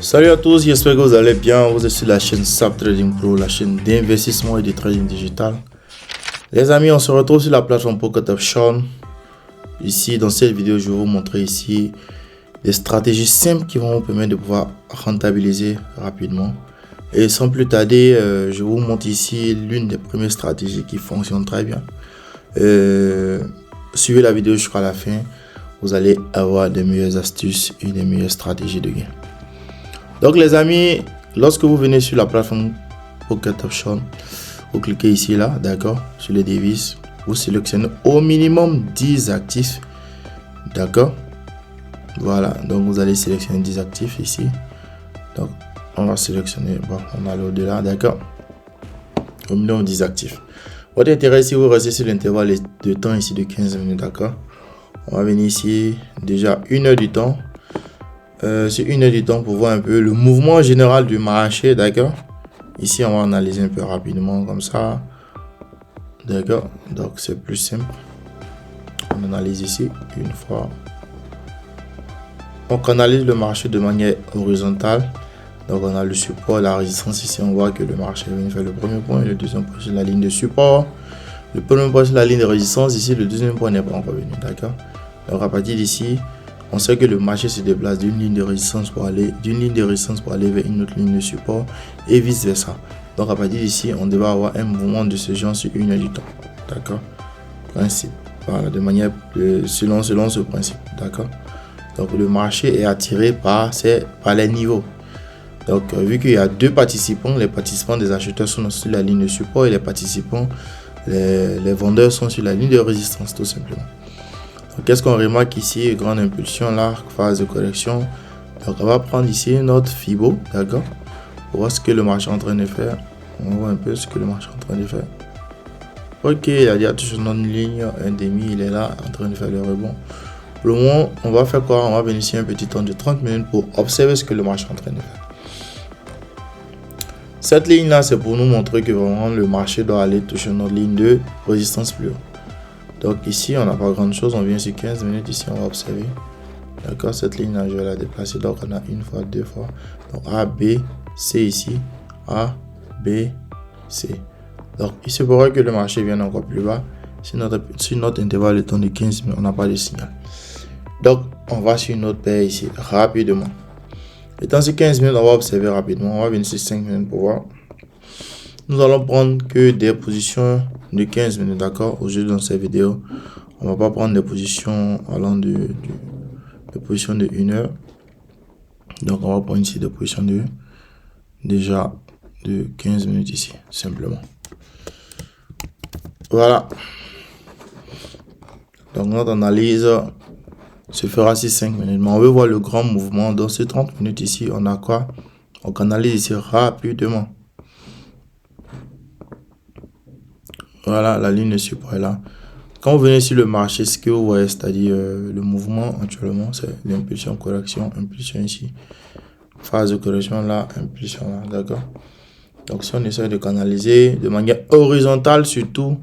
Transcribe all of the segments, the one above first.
Salut à tous, j'espère que vous allez bien. Vous êtes sur la chaîne SAP Trading Pro, la chaîne d'investissement et de trading digital. Les amis, on se retrouve sur la plateforme Pocket Option. Ici, dans cette vidéo, je vais vous montrer ici des stratégies simples qui vont vous permettre de pouvoir rentabiliser rapidement. Et sans plus tarder, je vous montre ici l'une des premières stratégies qui fonctionne très bien. Suivez la vidéo jusqu'à la fin. Vous allez avoir des meilleures astuces et des meilleures stratégies de gain. Donc les amis, lorsque vous venez sur la plateforme Pocket Option, vous cliquez ici là, d'accord, sur les devises, vous sélectionnez au minimum 10 actifs, d'accord. Voilà, donc vous allez sélectionner 10 actifs ici. Donc on va sélectionner, bon, on va aller au-delà, d'accord. Au minimum 10 actifs. Votre intérêt ici, vous restez sur l'intervalle de temps ici de 15 minutes, d'accord. On va venir ici, déjà 1 heure du temps. C'est 1 heure du temps pour voir un peu le mouvement général du marché, d'accord. Ici on va analyser un peu rapidement comme ça, d'accord. Donc c'est plus simple, on analyse ici une fois. On analyse le marché de manière horizontale. Donc on a le support, la résistance. Ici on voit que le marché vient faire le premier point, le deuxième point sur la ligne de support, le premier point sur la ligne de résistance. Ici le deuxième point n'est pas encore venu, d'accord. Donc à partir d'ici, on sait que le marché se déplace d'une ligne de résistance pour aller vers une autre ligne de support et vice versa. Donc à partir d'ici, on devrait avoir un mouvement de ce genre sur 1 heure du temps, d'accord. Principe, voilà, de manière selon ce principe, d'accord. Donc le marché est attiré par les niveaux. Donc vu qu'il y a deux participants, les participants des acheteurs sont sur la ligne de support et les vendeurs sont sur la ligne de résistance, tout simplement. Qu'est-ce qu'on remarque ici? Grande impulsion là, phase de correction. Donc on va prendre ici notre Fibo, d'accord, pour voir ce que le marché est en train de faire. On voit un peu ce que le marché est en train de faire. Ok, il a déjà touché notre ligne, un demi, il est là en train de faire le rebond. Pour le moment, on va faire quoi? On va venir ici un petit temps de 30 minutes pour observer ce que le marché est en train de faire. Cette ligne là, c'est pour nous montrer que vraiment le marché doit aller toucher notre ligne de résistance plus haut. Donc ici, on n'a pas grand chose, on vient sur 15 minutes, ici on va observer. D'accord, cette ligne là, je vais la déplacer. Donc on a une fois, deux fois. Donc A, B, C ici. A, B, C. Donc il se pourrait que le marché vienne encore plus bas. Sur notre intervalle de temps de 15 minutes, on n'a pas de signal. Donc on va sur une autre paire ici, rapidement. Étant sur 15 minutes, on va observer rapidement. On va venir sur 5 minutes pour voir. Nous allons prendre que des positions de 15 minutes, d'accord. Aujourd'hui dans cette vidéo, on va pas prendre des positions allant de positions de 1 heure. Donc on va prendre ici des positions de 15 minutes ici, simplement. Voilà. Donc notre analyse se fera sur 5 minutes. Mais on veut voir le grand mouvement. Dans ces 30 minutes ici, on a quoi? On analyse ici rapidement. Voilà, la ligne de support est là. Quand vous venez sur le marché, ce que vous voyez, c'est-à-dire le mouvement actuellement, c'est l'impulsion, correction, impulsion ici. Phase de correction là, impulsion là, d'accord. Donc si on essaie de canaliser de manière horizontale surtout,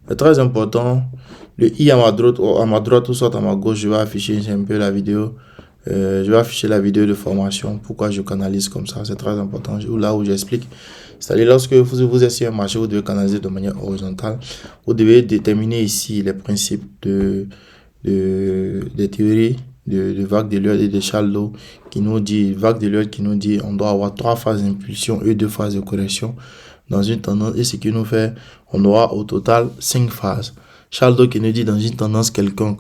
c'est très important. Le I à ma droite ou soit à ma gauche, je vais afficher un peu la vidéo. Je vais afficher la vidéo de formation. Pourquoi je canalise comme ça, c'est très important. Là où j'explique. C'est-à-dire lorsque vous êtes sur un marché, vous devez canaliser de manière horizontale. Vous devez déterminer ici les principes des théories de vague de Elliott et de Charles qui nous dit, vague de Elliott qui nous dit on doit avoir 3 phases d'impulsion et 2 phases de correction dans une tendance, et ce qui nous fait on aura au total 5 phases. Charles qui nous dit dans une tendance quelconque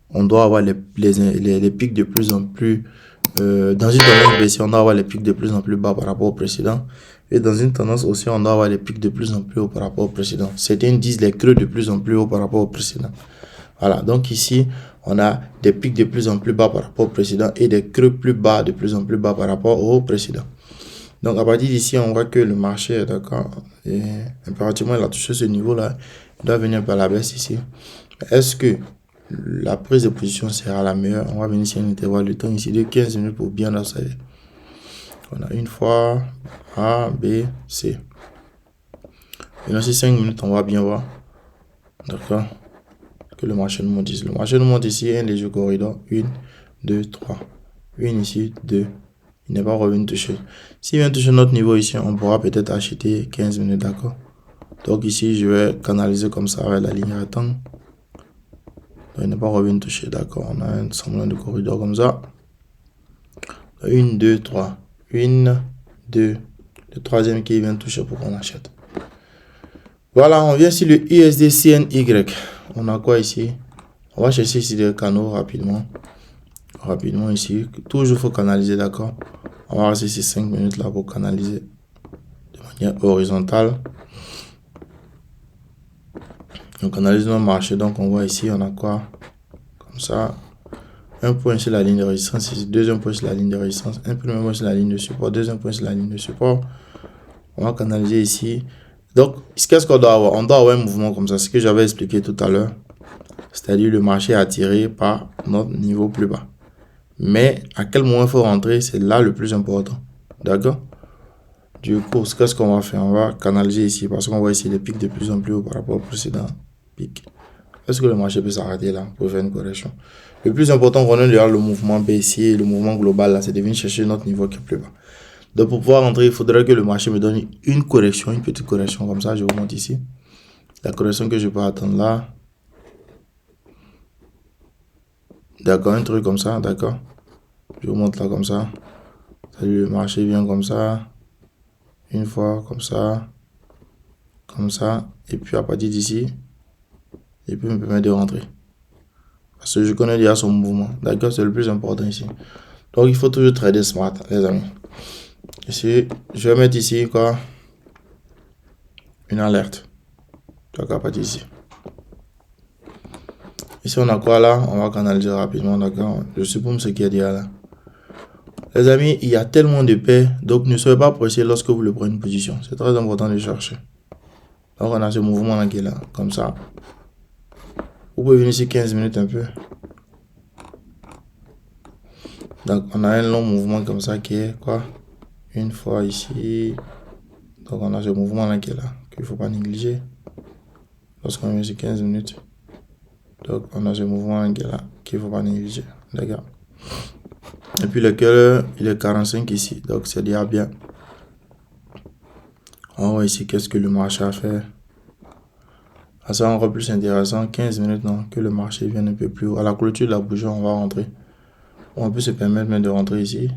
on doit avoir les pics de plus en plus dans une tendance baissière, on doit avoir les pics de plus en plus bas par rapport au précédent, et dans une tendance aussi on doit avoir les pics de plus en plus haut par rapport au précédent. Certains disent les creux de plus en plus haut par rapport au précédent. Voilà, donc ici on a des pics de plus en plus bas par rapport au précédent et des creux plus bas de plus en plus bas par rapport au précédent. Donc à partir d'ici, on voit que le marché est d'accord, et impérativement il a touché ce niveau là, il doit venir par la baisse ici. Est-ce que la prise de position sera la meilleure? On va venir sur un intervalle de temps ici de 15 minutes pour bien observer. On a une fois A, B, C. Et dans ces 5 minutes, on va bien voir, d'accord, que le marché nous montre ici. Le marché nous montre ici un léger corridor, 1, 2, 3. 1 ici, 2. Il n'est pas revenu toucher. S'il vient toucher notre niveau ici, on pourra peut-être acheter 15 minutes, d'accord? Donc ici, je vais canaliser comme ça avec la ligne rectangle. Donc, il n'est pas revenu toucher, d'accord? On a un semblant de corridor comme ça. 1, 2, 3. 1, 2. Le troisième qui vient toucher pour qu'on achète. Voilà, on vient sur le USD CNY. On a quoi ici? On va chercher ici des canaux rapidement. Rapidement ici. Toujours faut canaliser, d'accord? On va rester ces 5 minutes là pour canaliser de manière horizontale. On canalise notre marché. Donc on voit ici, on a quoi? Comme ça. Un point sur la ligne de résistance ici. Deuxième point sur la ligne de résistance. Un premier point sur la ligne de support. Deuxième point sur la ligne de support. On va canaliser ici. Donc, qu'est-ce qu'on doit avoir? On doit avoir un mouvement comme ça. Ce que j'avais expliqué tout à l'heure. C'est-à-dire le marché est attiré par notre niveau plus bas. Mais à quel moment il faut rentrer? C'est là le plus important. D'accord? Du coup, qu'est-ce qu'on va faire? On va canaliser ici parce qu'on voit ici les pics de plus en plus haut par rapport au précédent pic. Est-ce que le marché peut s'arrêter là pour faire une correction? Le plus important qu'on ait derrière le mouvement baissier, le mouvement global, là, c'est de venir chercher notre niveau qui est plus bas. Donc pour pouvoir rentrer, il faudrait que le marché me donne une correction, une petite correction comme ça. Je vous montre ici. La correction que je peux attendre là. D'accord, un truc comme ça, d'accord. Je vous montre là comme ça. Le marché vient comme ça. Une fois, comme ça. Comme ça. Et puis à partir d'ici, il peut me permettre de rentrer. Parce que je connais déjà son mouvement. D'accord, c'est le plus important ici. Donc il faut toujours trader smart, les amis. Ici, je vais mettre ici quoi? Une alerte. D'accord, à partir d'ici. Ici, on a quoi là? On va canaliser rapidement, d'accord? Je supprime ce qui est déjà là. Les amis, il y a tellement de paix, donc ne soyez pas pressés lorsque vous le prenez une position. C'est très important de chercher. Donc, on a ce mouvement là qui est là, comme ça. Vous pouvez venir ici 15 minutes un peu. Donc, on a un long mouvement comme ça qui est quoi? Une fois ici. Donc, on a ce mouvement là qui est là, qu'il ne faut pas négliger. Lorsqu'on vient ici 15 minutes. Donc, on a ce mouvement là qui est là, qu'il ne faut pas négliger. D'accord? Et puis le cœur, il est 45 ici. Donc c'est déjà bien. On voit ici qu'est-ce que le marché a fait. Ah, ça encore plus intéressant. 15 minutes, non, que le marché vienne un peu plus haut. À la clôture de la bougie, on va rentrer. On peut se permettre même de rentrer ici.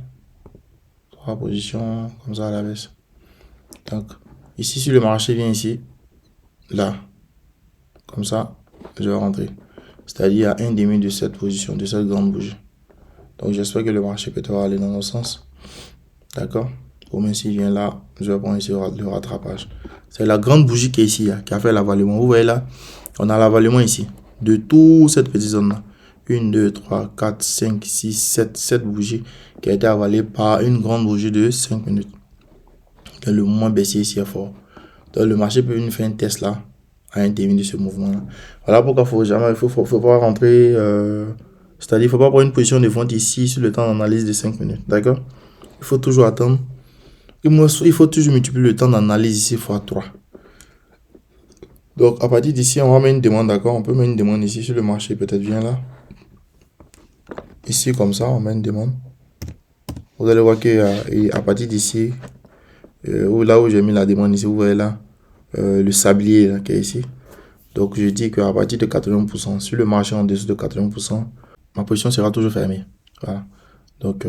3 positions, comme ça à la baisse. Donc, ici, si le marché vient ici, là, comme ça, je vais rentrer. C'est-à-dire à un demi de cette position, de cette grande bougie. Donc, j'espère que le marché peut aller dans notre sens. D'accord? Au moins, s'il vient là, je vais prendre ici le rattrapage. C'est la grande bougie qui est ici, qui a fait l'avalement. Vous voyez là, on a l'avalement ici, de toute cette petite zone-là. 1, 2, 3, 4, 5, 6, 7, 7 bougies qui a été avalée par une grande bougie de 5 minutes. Donc, le mouvement baissier ici est fort. Donc, le marché peut venir faire un test là, à un demi de ce mouvement-là. Voilà pourquoi il faut pas rentrer... c'est-à-dire, il ne faut pas prendre une position de vente ici sur le temps d'analyse de 5 minutes. D'accord? Il faut toujours attendre. Il faut toujours multiplier le temps d'analyse ici fois 3. Donc, à partir d'ici, on va mettre une demande, d'accord? On peut mettre une demande ici sur le marché, peut-être vient là. Ici, comme ça, on met une demande. Vous allez voir qu'à partir d'ici, là où j'ai mis la demande ici, vous voyez là, le sablier là, qui est ici. Donc, je dis qu'à partir de 80%, sur le marché en dessous de 80%, ma position sera toujours fermée. Voilà. Donc,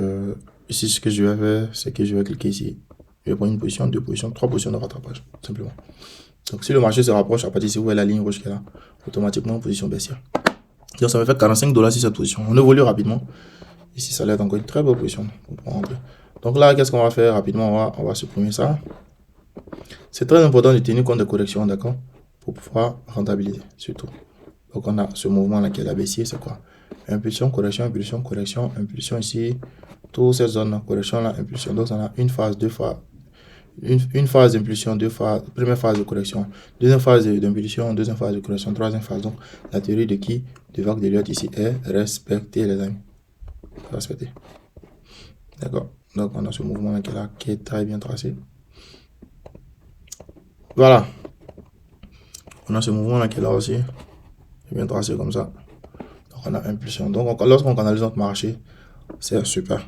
ici, ce que je vais faire, c'est que je vais cliquer ici. Je vais prendre une position, 2 positions, 3 positions de rattrapage, simplement. Donc, si le marché se rapproche, à partir d'ici, vous voyez la ligne rouge qui est là, automatiquement, position baissière. Donc, ça va faire 45 $ sur cette position. On évolue rapidement. Ici, ça l'air encore une très bonne position. Donc là, qu'est-ce qu'on va faire rapidement? On va supprimer ça. C'est très important de tenir compte des corrections, d'accord? Pour pouvoir rentabiliser, surtout. Donc, on a ce mouvement-là qui est la baissière, c'est quoi? Impulsion, correction, impulsion, correction, impulsion ici. Toute cette zone-là, correction là, impulsion. Donc, on a une phase, deux phases. Une phase d'impulsion, deux phases, première phase de correction, deuxième phase d'impulsion, deuxième phase de correction, troisième phase. Donc, la théorie de qui? De Vague d'Elliott ici est respectée, les amis. Respectée. D'accord. Donc, on a ce mouvement qui est là, qui est très bien tracé. Voilà. On a ce mouvement là qui est là aussi. Bien tracé comme ça. Donc, on a impulsion. Donc, lorsqu'on analyse notre marché, c'est super.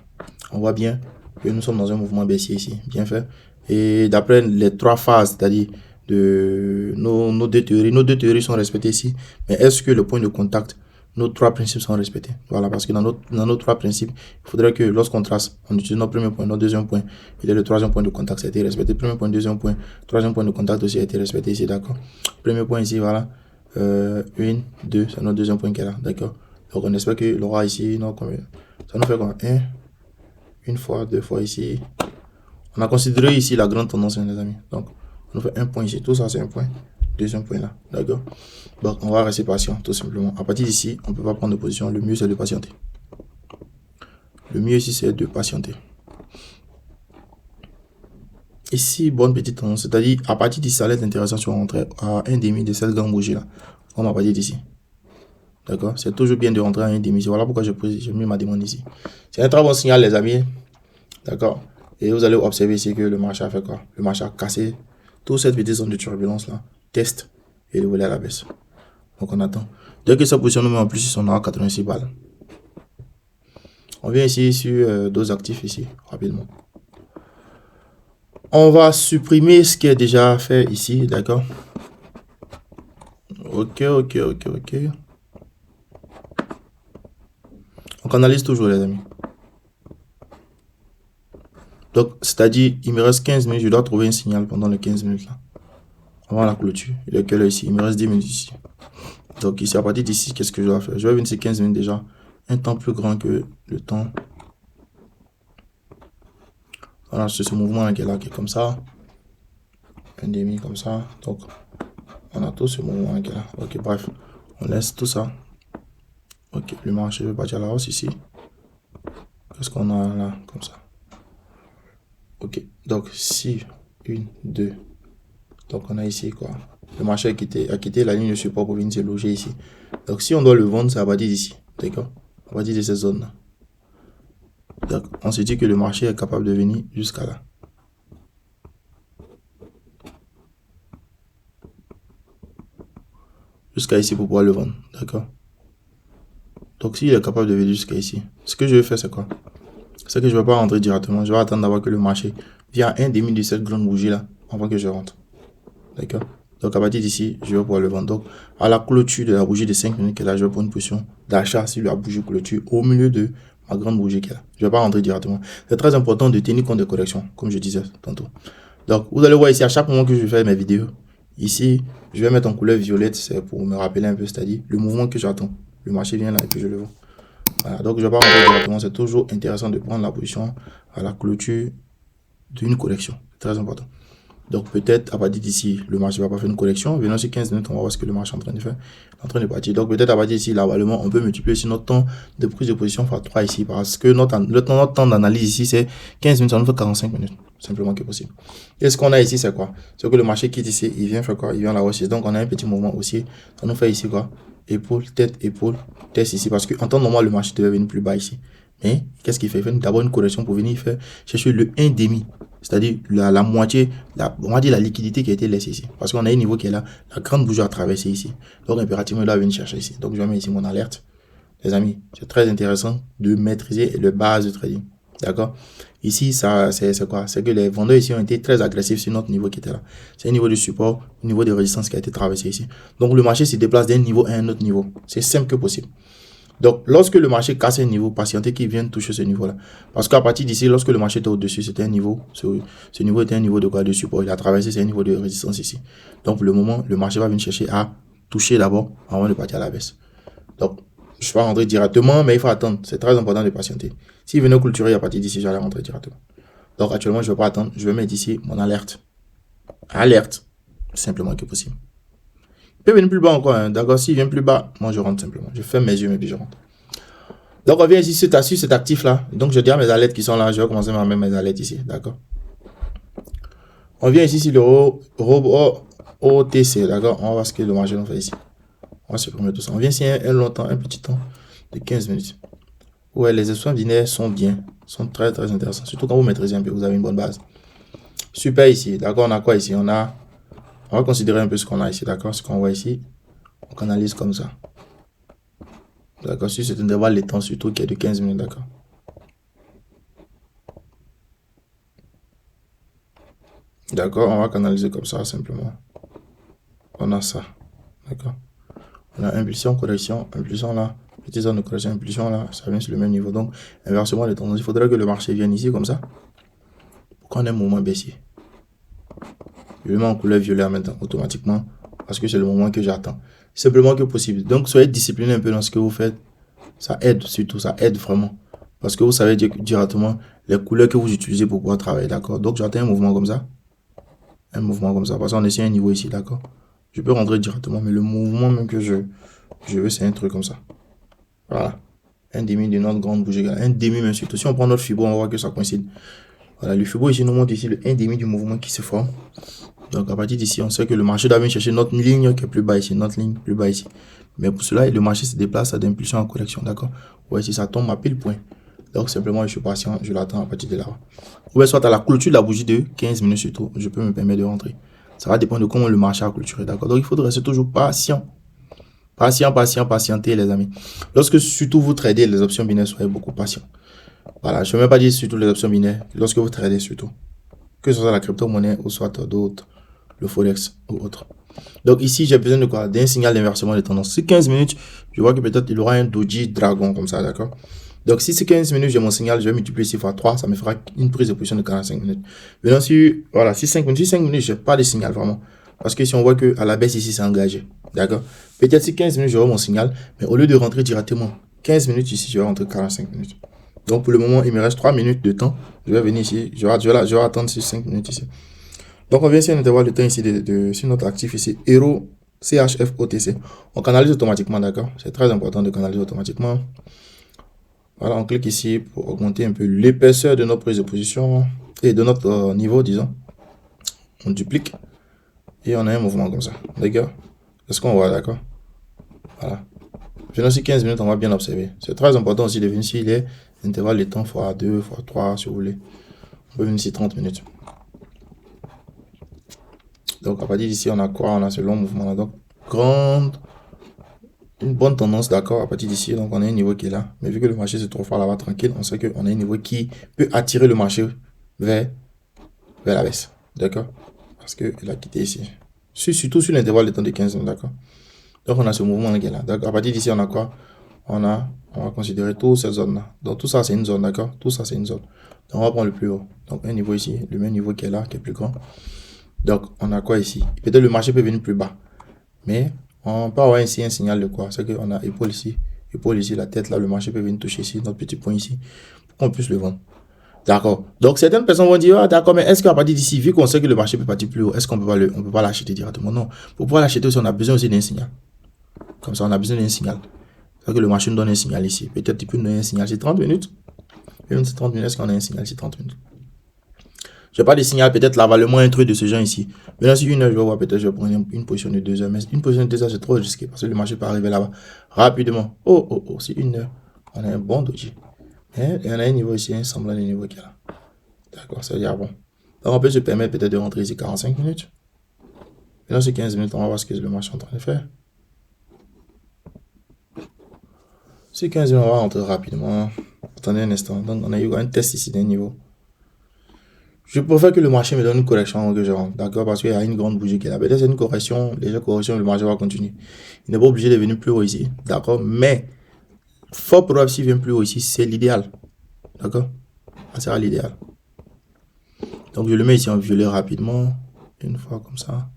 On voit bien que nous sommes dans un mouvement baissier ici. Bien fait. Et d'après les 3 phases, c'est-à-dire de nos 2 théories sont respectées ici. Mais est-ce que le point de contact, nos 3 principes sont respectés? Voilà, parce que dans nos 3 principes, il faudrait que lorsqu'on trace, on utilise notre premier point, notre deuxième point, et le troisième point de contact, ça a été respecté. Premier point, deuxième point, troisième point de contact aussi a été respecté ici, d'accord? Premier point ici, voilà. 1, 2, c'est notre deuxième point qui est là, d'accord? Donc on espère que l'aura ici, non, combien? Ça nous fait quoi? 1, une fois, 2 fois ici. On a considéré ici la grande tendance, les amis. Donc, on fait un point ici. Tout ça, c'est un point. Deuxième point là. D'accord? Donc, on va rester patient, tout simplement. À partir d'ici, on ne peut pas prendre de position. Le mieux, c'est de patienter. Le mieux ici, c'est de patienter. Ici, bonne petite tendance. C'est-à-dire, à partir d'ici, ça va être intéressant si on rentrer à 1,5 de cette grande bougie là. Comme à partir d'ici. D'accord? C'est toujours bien de rentrer à 1,5. Voilà pourquoi j'ai mis ma demande ici. C'est un très bon signal, les amis. D'accord? Et vous allez observer ici que le marché a fait quoi? Le marché a cassé toute cette petite zone de turbulence là. Test et le volet à la baisse. Donc on attend. Dès que ça positionne en plus, on aura 86 balles. On vient ici sur d'autres actifs ici, rapidement. On va supprimer ce qui est déjà fait ici, d'accord? Ok. On analyse toujours, les amis. Donc, c'est-à-dire, il me reste 15 minutes, je dois trouver un signal pendant les 15 minutes là. Avant la clôture. Il est quelle heure ici? Il me reste 10 minutes ici. Donc ici, à partir d'ici, qu'est-ce que je dois faire? Je vais venir ces 15 minutes déjà. Un temps plus grand que le temps. Voilà, c'est ce mouvement là qui est là, qui est comme ça. Un demi comme ça. Donc, on a tout ce mouvement là qui est là. Ok, bref. On laisse tout ça. Ok, le marché veut partir à la hausse ici. Qu'est-ce qu'on a là? Comme ça. Ok, donc si 1, 2. Donc on a ici quoi? Le marché a quitté la ligne de support pour venir se loger ici. Donc si on doit le vendre, c'est à partir d'ici. D'accord? À partir de cette zone là. Donc on se dit que le marché est capable de venir jusqu'à là. Jusqu'à ici pour pouvoir le vendre. D'accord? Donc s'il est capable de venir jusqu'à ici, ce que je vais faire c'est quoi? C'est que je ne vais pas rentrer directement. Je vais attendre d'avoir que le marché vienne à 1,5 de cette grande bougie là avant que je rentre. D'accord? Donc à partir d'ici, je vais pouvoir le vendre. Donc à la clôture de la bougie de 5 minutes qui est là, je vais prendre une position d'achat sur la bougie clôture au milieu de ma grande bougie qui est là. Je ne vais pas rentrer directement. C'est très important de tenir compte des corrections, comme je disais tantôt. Donc vous allez voir ici, à chaque moment que je fais mes vidéos, ici, je vais mettre en couleur violette, c'est pour me rappeler un peu, c'est-à-dire le mouvement que j'attends. Le marché vient là et puis je le vends. Voilà, donc je ne vais pas rentrer directement. C'est toujours intéressant de prendre la position à la clôture d'une correction. C'est très important. Donc peut-être à partir d'ici, le marché va pas faire une correction. Venons sur 15 minutes, on va voir ce que le marché est en train de faire. Il est en train de partir. Donc peut-être à partir d'ici, là, on peut multiplier aussi notre temps de prise de position par 3 ici. Parce que notre temps d'analyse ici, c'est 15 minutes, ça nous fait 45 minutes. Simplement que possible. Et ce qu'on a ici, c'est quoi? C'est que le marché quitte ici, il vient faire quoi? Il vient à la hausse. Donc on a un petit mouvement haussier. Ça nous fait ici quoi? Épaule, tête, test ici. Parce qu'en temps normal, le marché devait venir plus bas ici. Mais qu'est-ce qu'il fait? Il fait d'abord une correction pour venir faire chercher le 1,5. C'est-à-dire la moitié, on va dire la liquidité qui a été laissée ici. Parce qu'on a un niveau qui est là, la grande bougie a traversé ici. Donc impérativement, il doit venir chercher ici. Donc je vais mettre ici mon alerte. Les amis, c'est très intéressant de maîtriser le base de trading. D'accord? Ici, c'est quoi? C'est que les vendeurs ici ont été très agressifs sur notre niveau qui était là. C'est un niveau de support, un niveau de résistance qui a été traversé ici. Donc le marché se déplace d'un niveau à un autre niveau. C'est simple que possible. Donc, lorsque le marché casse un niveau, patientez qu'il vienne toucher ce niveau-là. Parce qu'à partir d'ici, lorsque le marché était au-dessus, c'était un niveau, ce niveau était un niveau de quoi? De support. Il a traversé, c'est un niveau de résistance ici. Donc, pour le moment, le marché va venir chercher à toucher d'abord avant de partir à la baisse. Donc, je vais rentrer directement, mais il faut attendre. C'est très important de patienter. S'il venait clôturer à partir d'ici, j'allais rentrer directement. Donc, actuellement, je ne vais pas attendre. Je vais mettre ici mon alerte. Alerte. Simplement que possible. Il peut venir plus bas encore, hein. D'accord, s'il vient plus bas, moi je rentre simplement. Je ferme mes yeux, mais puis je rentre. Donc on vient ici sur cet actif-là. Donc je dis à mes alertes qui sont là, je vais commencer à mettre mes alertes ici, d'accord. On vient ici sur le robot OTC, d'accord. On va voir ce que le marché nous fait ici. On va supprimer tout ça. On vient ici un long temps, un petit temps de 15 minutes. Ouais, les expressions binaires sont bien, sont très très intéressants. Surtout quand vous maîtrisez un peu, vous avez une bonne base. Super ici, d'accord. On a quoi ici? On va considérer un peu ce qu'on a ici, d'accord. Ce qu'on voit ici, on canalise comme ça. D'accord, si c'est un intervalle de temps surtout qui est de 15 minutes, d'accord. D'accord, on va canaliser comme ça, simplement. On a ça. D'accord. On a impulsion, correction, impulsion là. Petite zone de correction, impulsion là. Ça vient sur le même niveau. Donc, inversement les tendances. Il faudrait que le marché vienne ici comme ça. Pour qu'on ait un mouvement baissier. Je le mets en couleur violet maintenant, automatiquement. Parce que c'est le moment que j'attends. Simplement que possible. Donc, soyez discipliné un peu dans ce que vous faites. Ça aide surtout, ça aide vraiment. Parce que vous savez directement les couleurs que vous utilisez pour pouvoir travailler, d'accord? Donc, j'attends un mouvement comme ça. Un mouvement comme ça. Parce qu'on essaie un niveau ici, d'accord? Je peux rentrer directement, mais le mouvement même que je veux, c'est un truc comme ça. Voilà. Un demi de notre grande bougie. Un demi, même surtout. Si on prend notre fibre, on voit que ça coïncide. Voilà, le fibre ici nous montre ici le 1 demi du mouvement qui se forme. Donc, à partir d'ici, on sait que le marché doit venir chercher notre ligne qui est plus bas ici, notre ligne plus bas ici. Mais pour cela, le marché se déplace à d'impulsion en correction, d'accord? Ouais, si ça tombe à pile point. Donc, simplement, je suis patient, je l'attends à partir de là. Ou soit à la clôture de la bougie de 15 minutes surtout, je peux me permettre de rentrer. Ça va dépendre de comment le marché a clôturé, d'accord? Donc, il faut rester toujours patient. Patienter, les amis. Lorsque surtout vous tradez les options binaires, soyez beaucoup patient. Voilà, je ne vais même pas dire surtout les options binaires, lorsque vous tradez surtout. Que ce soit la crypto-monnaie ou soit d'autres, le Forex ou autre. Donc ici, j'ai besoin de quoi? D'un signal d'inversement de tendance. Si 15 minutes, je vois que peut-être il aura un doji dragon comme ça, d'accord? Donc si c'est 15 minutes, j'ai mon signal, je vais multiplier 6 fois 3, ça me fera une prise de position de 45 minutes. Maintenant, voilà, si 5 minutes, je n'ai pas de signal vraiment. Parce que si on voit qu'à la baisse ici, c'est engagé, d'accord? Peut-être si 15 minutes, j'aurai mon signal, mais au lieu de rentrer directement 15 minutes ici, je vais rentrer 45 minutes. Donc pour le moment, il me reste 3 minutes de temps. Je vais venir ici, je vais attendre 5 minutes ici. Donc on vient ici à intervalle de temps ici sur notre actif ici, Hero CHFOTC. On canalise automatiquement, d'accord? C'est très important de canaliser automatiquement. Voilà, on clique ici pour augmenter un peu l'épaisseur de notre prise de position et de notre niveau, disons. On duplique et on a un mouvement comme ça. D'accord? Est-ce qu'on voit, d'accord? Voilà. Venons sur 15 minutes, on va bien observer. C'est très important aussi de venir ici les intervalles de temps x2, x3, si vous voulez. On peut venir ici 30 minutes. Donc, à partir d'ici, on a quoi? On a ce long mouvement-là. Donc, une bonne tendance, d'accord, à partir d'ici. Donc, on a un niveau qui est là. Mais vu que le marché se trouve fort là-bas, tranquille, on sait qu'on a un niveau qui peut attirer le marché vers la baisse. D'accord? Parce qu'il a quitté ici. Surtout sur l'intervalle de temps de 15 minutes, d'accord? Donc, on a ce mouvement qui est là. Donc, à partir d'ici, on a quoi? On va considérer toute cette zone-là. Donc, tout ça, c'est une zone, d'accord? Tout ça, c'est une zone. Donc, on va prendre le plus haut. Donc, un niveau ici, le même niveau qui est là, qui est plus grand. Donc, on a quoi ici? Peut-être le marché peut venir plus bas. Mais, on peut avoir ici un signal de quoi? C'est qu'on a épaule ici, la tête là, le marché peut venir toucher ici, notre petit point ici, pour qu'on puisse le vendre. D'accord. Donc, certaines personnes vont dire, ah, d'accord, mais est-ce qu'à partir d'ici, vu qu'on sait que le marché peut partir plus haut, est-ce qu'on peut pas l'acheter directement? Non. Pour pouvoir l'acheter aussi, on a besoin aussi d'un signal. Comme ça, on a besoin d'un signal. C'est que le marché nous donne un signal ici. Peut-être qu'il peut nous donner un signal c'est 30 minutes. Même si 30 minutes, est-ce qu'on a un signal c'est 30 minutes? Je n'ai pas de signal, peut-être l'avalement un truc de ce genre ici. Maintenant, si une heure, je vais voir, peut-être je vais prendre une position de 2 heures. Mais une position de 2 heures, c'est trop risqué parce que le marché peut arriver là-bas rapidement. Oh, c'est une heure. On a un bon doji. Et on a un niveau ici, un semblant de niveau qui est là. D'accord, ça veut dire bon. Donc, on peut se permettre peut-être de rentrer ici 45 minutes. Maintenant, c'est 15 minutes, on va voir ce que le marché est en train de faire. C'est 15 minutes, on va rentrer rapidement. Attendez un instant. Donc, on a eu un test ici d'un niveau. Je préfère que le marché me donne une correction avant que je rentre, d'accord? Parce qu'il y a une grande bougie qui est là. Peut-être c'est une correction, déjà correction, le marché va continuer. Il n'est pas obligé de venir plus haut ici, d'accord? Mais, fort probable s'il vient plus haut ici, c'est l'idéal, d'accord? Ça sera l'idéal. Donc, je le mets ici en violet rapidement, une fois comme ça,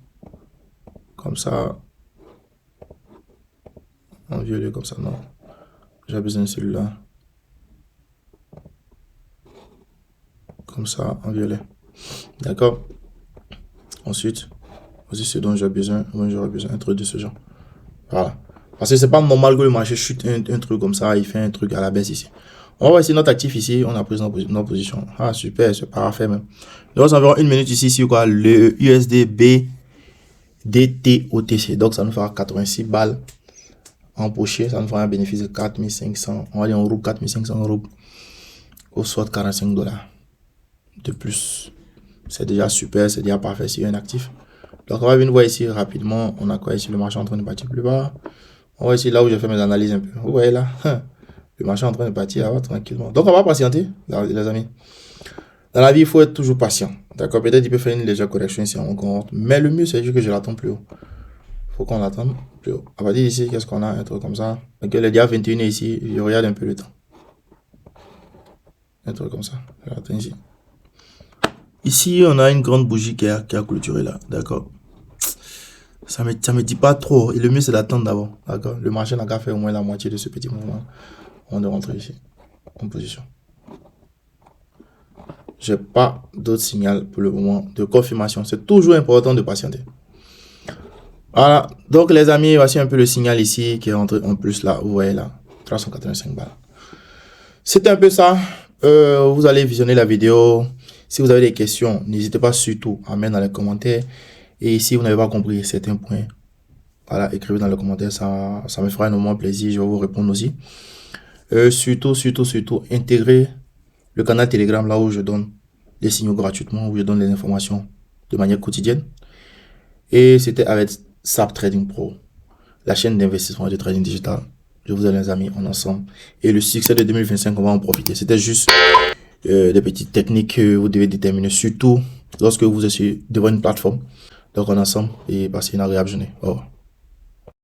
en violet comme ça, non. J'ai besoin de celui-là. Comme ça, en violet. D'accord? Ensuite, voici ce dont j'ai besoin. Moi, j'aurais besoin d'un truc de ce genre. Voilà. Parce que c'est pas normal que le marché chute un truc comme ça, il fait un truc à la baisse ici. On va voir ici notre actif ici, on a pris notre position. Ah, super, c'est parfait même. Donc, c'est environ une minute ici, sur quoi? Le USD BDTOTC. Donc, ça nous fera 86 balles empochées. Ça nous fera un bénéfice de 4500. On va dire en rouble, 4500 roubles. Ou soit 45 dollars de plus. C'est déjà super, c'est déjà parfait sur un actif. Donc, on va venir voir ici rapidement. On a quoi ici? Le marché en train de partir plus bas. On va ici là où j'ai fait mes analyses un peu. Vous voyez là, le marché est en train de partir là tranquillement. Donc, on va patienter, les amis. Dans la vie, il faut être toujours patient. D'accord, peut-être il peut faire une légère correction ici en compte. Mais le mieux, c'est juste que je l'attends plus haut. Faut qu'on l'attende plus haut. À partir d'ici, qu'est-ce qu'on a? Un truc comme ça. Ok, le dia 21 est ici. Je regarde un peu le temps. Un truc comme ça. Je l'attends ici. Ici, on a une grande bougie qui a clôturé là. D'accord. Ça me dit pas trop. Et le mieux, c'est d'attendre d'abord. D'accord. Le marché n'a qu'à faire au moins la moitié de ce petit mouvement avant de rentrer ici. En position. J'ai pas d'autre signal pour le moment de confirmation. C'est toujours important de patienter. Voilà. Donc, les amis, voici un peu le signal ici qui est rentré en plus là. Vous voyez là. 385 balles. C'était un peu ça. Vous allez visionner la vidéo. Si vous avez des questions, n'hésitez pas surtout à mettre dans les commentaires. Et si vous n'avez pas compris certains points, voilà, écrivez dans les commentaires. Ça me fera énormément plaisir. Je vais vous répondre aussi. Surtout, intégrez le canal Telegram là où je donne des signaux gratuitement, où je donne les informations de manière quotidienne. Et c'était avec SAP Trading Pro, la chaîne d'investissement et de trading digital. Je vous aime les amis, on est ensemble. Et le succès de 2025, on va en profiter. C'était juste des petites techniques que vous devez déterminer, surtout lorsque vous êtes devant une plateforme. Donc on est ensemble et passez une agréable journée. Au revoir.